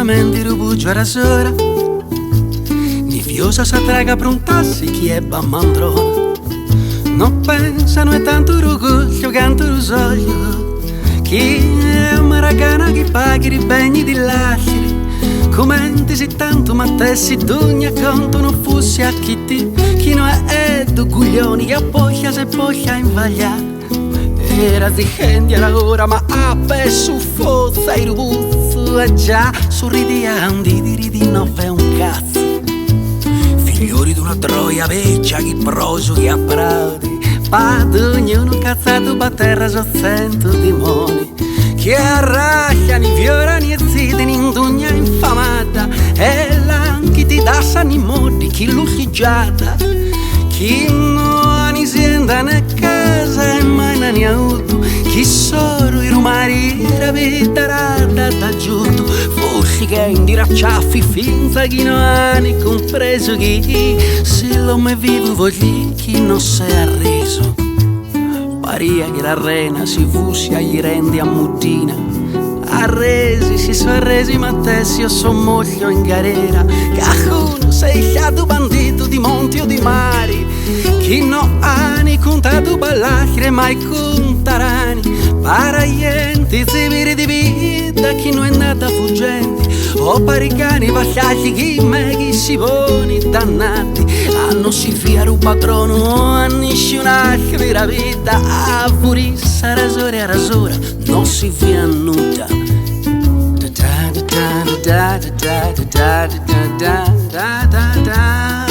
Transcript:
mente rubugio a rasora, di fiosa sa traga prontassi chi è bammandrona. Non pensano è tanto orgoglio canto lo soglio, chi è una ragana che paghi i begni di lasciare. Commenti se tanto ma te si dugna conto non fosse a chi non è d'orgoglioni che appoggia se poglia invaglia. Era di gente era ora ma a peso forza e rubuzzo e già sorridiandi di ridi non è un cazzo. Figliori d'una troia vecchia che proso che applaudi, padre ognuno cazzato ba terra so cento demoni che arracchiano i fiorani e zitini in dugna infamata e l'anche ti dà sani modi chi l'uffigiata chi non ni senta né casa e mai non ne ha avuto chi solo i rumari era veterata da giuto forse che indiracciaffi finza chi non ha ne compreso chi se lo me vivo voglio chi non si è arreso. Paria che la rena si fussi agli rendi a mutina, arresi, si sono arresi ma te si io son moglio in galera, cacuno sei stato bandito di monti o di mari, chi non ha ne contato ballacre mai contarani, paraienti ziviri di vita chi non è nata fuggenti, o paricani vasciati chi me chi si poni dannati, hanno si fiare un patrono, annisci un'altra vita, a furissa rasore a rasora, non si fia nuda. Da da da da da da da da da da da da.